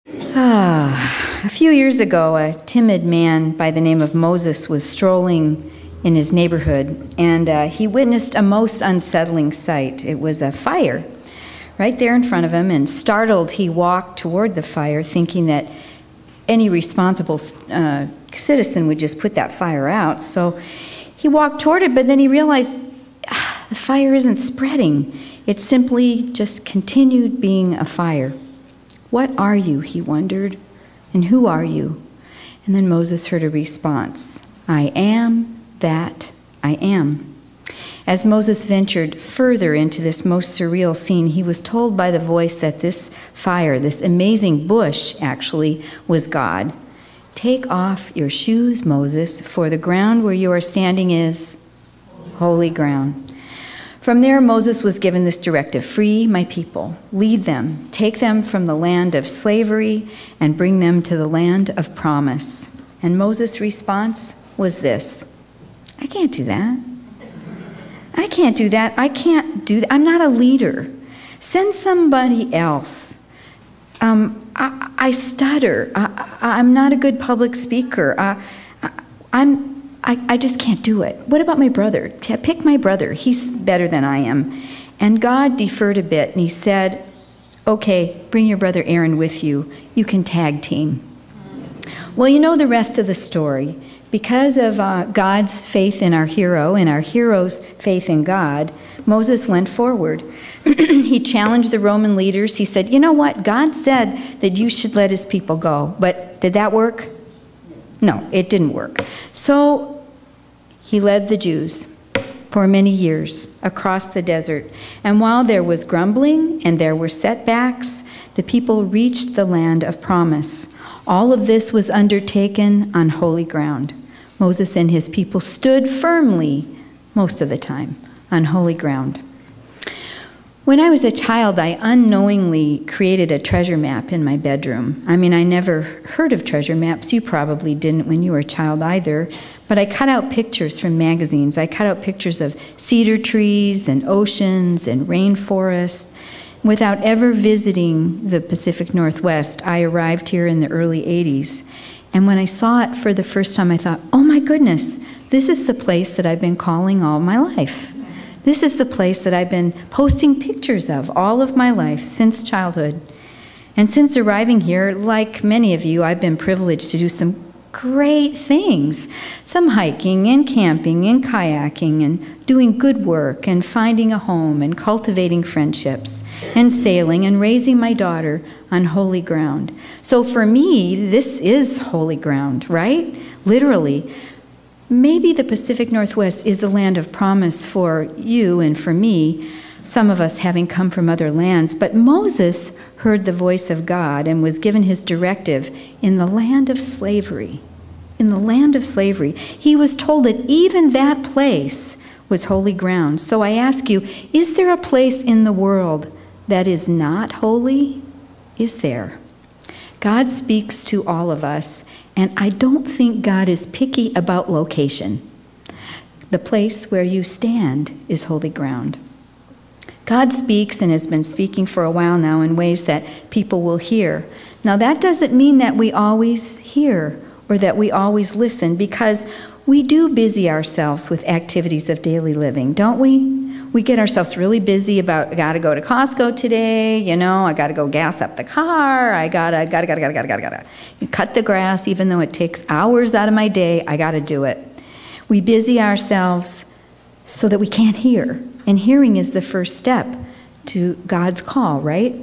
A few years ago, a timid man by the name of Moses was strolling in his neighborhood, and he witnessed a most unsettling sight. It was a fire right there in front of him, and startled, he walked toward the fire, thinking that any responsible citizen would just put that fire out. So he walked toward it, but then he realized the fire isn't spreading. It simply just continued being a fire. What are you, he wondered, and who are you? And then Moses heard a response, I am that I am. As Moses ventured further into this most surreal scene, he was told by the voice that this fire, this amazing bush, actually was God. Take off your shoes, Moses, for the ground where you are standing is holy ground. From there, Moses was given this directive, free my people, lead them, take them from the land of slavery and bring them to the land of promise. And Moses' response was this, I can't do that. I can't do that. I can't do that. I'm not a leader. Send somebody else. I stutter. I'm not a good public speaker. I just can't do it. What about my brother? Pick my brother. He's better than I am. And God deferred a bit, and he said, okay, bring your brother Aaron with you. You can tag team. Well, you know the rest of the story. Because of God's faith in our hero and our hero's faith in God, Moses went forward. He challenged the Roman leaders. He said, you know what? God said that you should let his people go. But did that work? No, it didn't work. So he led the Jews for many years across the desert. And while there was grumbling and there were setbacks, the people reached the land of promise. All of this was undertaken on holy ground. Moses and his people stood firmly, most of the time, on holy ground. When I was a child, I unknowingly created a treasure map in my bedroom. I mean, I never heard of treasure maps. You probably didn't when you were a child either. But I cut out pictures from magazines. I cut out pictures of cedar trees and oceans and rainforests. Without ever visiting the Pacific Northwest, I arrived here in the early 80s. And when I saw it for the first time, I thought, oh my goodness, this is the place that I've been calling all my life. This is the place that I've been posting pictures of all of my life since childhood. And since arriving here, like many of you, I've been privileged to do some great things. Some hiking and camping and kayaking and doing good work and finding a home and cultivating friendships and sailing and raising my daughter on holy ground. So for me, this is holy ground, right? Literally. Maybe the Pacific Northwest is the land of promise for you and for me, some of us having come from other lands. But Moses heard the voice of God and was given his directive in the land of slavery. In the land of slavery. He was told that even that place was holy ground. So I ask you, is there a place in the world that is not holy? Is there? God speaks to all of us, and I don't think God is picky about location. The place where you stand is holy ground. God speaks and has been speaking for a while now in ways that people will hear. Now that doesn't mean that we always hear or that we always listen, because we do busy ourselves with activities of daily living, don't we? We get ourselves really busy about, I gotta go to Costco today, you know, I gotta go gas up the car, I gotta. You cut the grass, even though it takes hours out of my day, I gotta do it. We busy ourselves so that we can't hear. And hearing is the first step to God's call, right?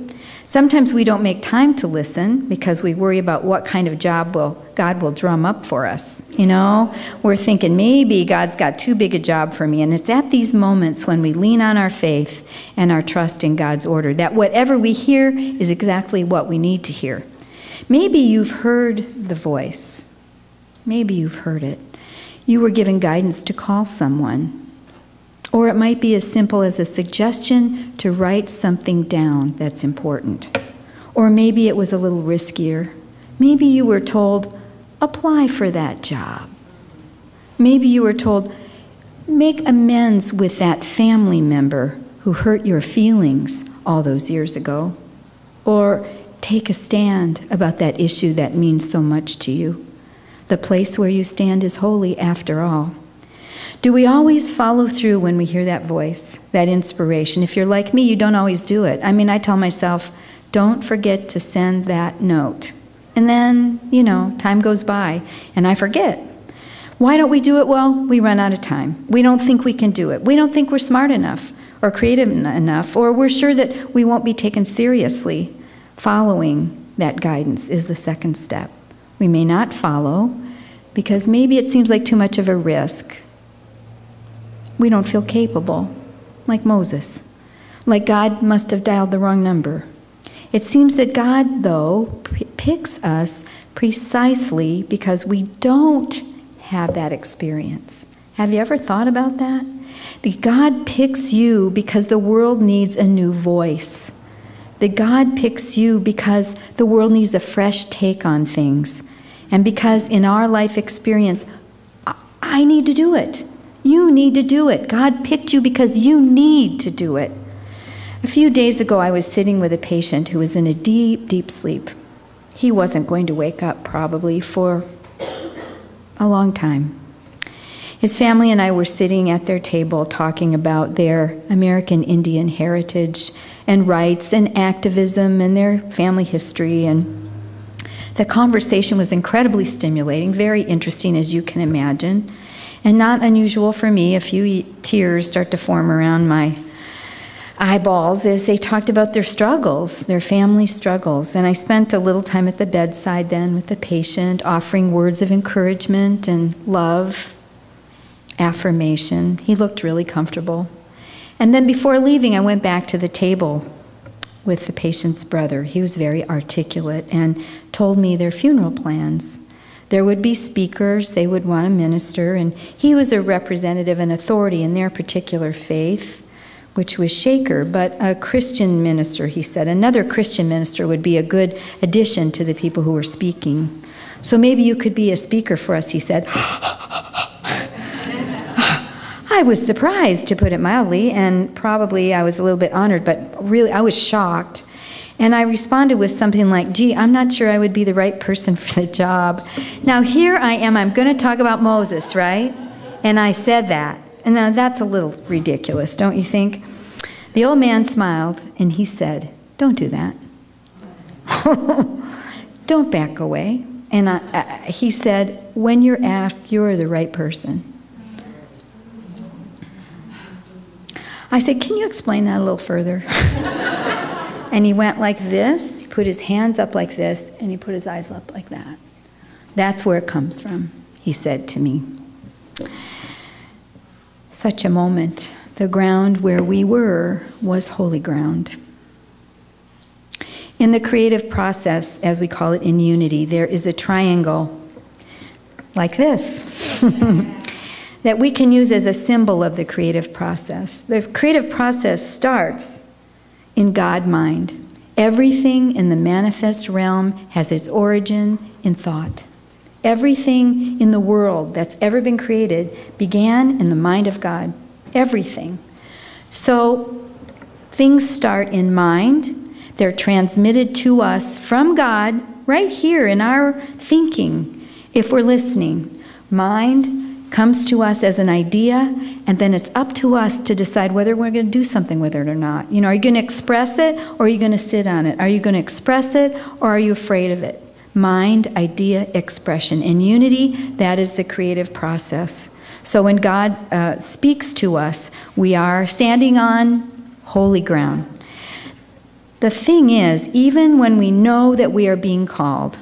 Sometimes we don't make time to listen because we worry about what kind of job God will drum up for us. You know, we're thinking maybe God's got too big a job for me. And it's at these moments when we lean on our faith and our trust in God's order that whatever we hear is exactly what we need to hear. Maybe you've heard the voice. Maybe you've heard it. You were given guidance to call someone. Or it might be as simple as a suggestion to write something down that's important. Or maybe it was a little riskier. Maybe you were told, apply for that job. Maybe you were told, make amends with that family member who hurt your feelings all those years ago. Or Take a stand about that issue that means so much to you. The place where you stand is holy after all. Do we always follow through when we hear that voice, that inspiration? If you're like me, you don't always do it. I mean, I tell myself, don't forget to send that note. And then, time goes by and I forget. Why don't we do it? Well, we run out of time. We don't think we can do it. We don't think we're smart enough or creative enough, or we're sure that we won't be taken seriously. Following that guidance is the second step. We may not follow because maybe it seems like too much of a risk. We don't feel capable, like Moses. Like God must have dialed the wrong number. It seems that God, though, picks us precisely because we don't have that experience. Have you ever thought about that? That God picks you because the world needs a new voice. That God picks you because the world needs a fresh take on things. And because in our life experience, I need to do it. You need to do it. God picked you because you need to do it. A few days ago, I was sitting with a patient who was in a deep, deep sleep. He wasn't going to wake up probably for a long time. His family and I were sitting at their table talking about their American Indian heritage and rights and activism and their family history. And the conversation was incredibly stimulating, very interesting as you can imagine, and not unusual for me. A few tears start to form around my eyeballs as they talked about their struggles, their family struggles. And I spent a little time at the bedside then with the patient, offering words of encouragement and love, affirmation. He looked really comfortable. And then before leaving, I went back to the table with the patient's brother. He was very articulate and told me their funeral plans. There would be speakers, they would want to minister, and he was a representative and authority in their particular faith, which was Shaker, but a Christian minister, he said. Another Christian minister would be a good addition to the people who were speaking. So maybe you could be a speaker for us, he said. I was surprised, to put it mildly, and probably I was a little bit honored, but really I was shocked. And I responded with something like, gee, I'm not sure I would be the right person for the job. Now here I am, I'm going to talk about Moses, right? And I said that. And now that's a little ridiculous, don't you think? The old man smiled and he said, don't do that. Don't back away. And he said, when you're asked, you're the right person. I said, can you explain that a little further? And he went like this, he put his hands up like this, and he put his eyes up like that. That's where it comes from, he said to me. Such a moment. The ground where we were was holy ground. In the creative process, as we call it in Unity, there is a triangle like this that we can use as a symbol of the creative process. The creative process starts in God mind. Everything in the manifest realm has its origin in thought. Everything in the world that's ever been created began in the mind of God. Everything. So things start in mind. They're transmitted to us from God right here in our thinking, if we're listening. Mind comes to us as an idea, and then it's up to us to decide whether we're going to do something with it or not. You know, are you going to express it, or are you going to sit on it? Are you going to express it, or are you afraid of it? Mind, idea, expression. In Unity, that is the creative process. So when God speaks to us, we are standing on holy ground. The thing is, even when we know that we are being called,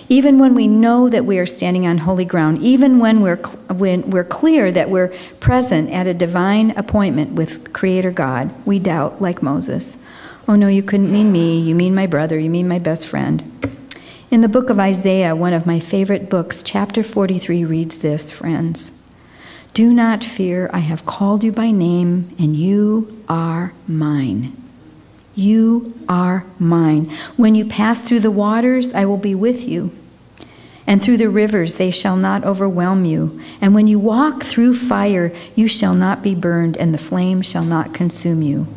even when we know that we are standing on holy ground, even when we're clear that we're present at a divine appointment with Creator God, we doubt like Moses. Oh no, you couldn't mean me, you mean my brother, you mean my best friend. In the book of Isaiah, one of my favorite books, chapter 43 reads this, friends. Do not fear, I have called you by name, and you are mine. You are mine. When you pass through the waters, I will be with you. And through the rivers, they shall not overwhelm you. And when you walk through fire, you shall not be burned, and the flame shall not consume you.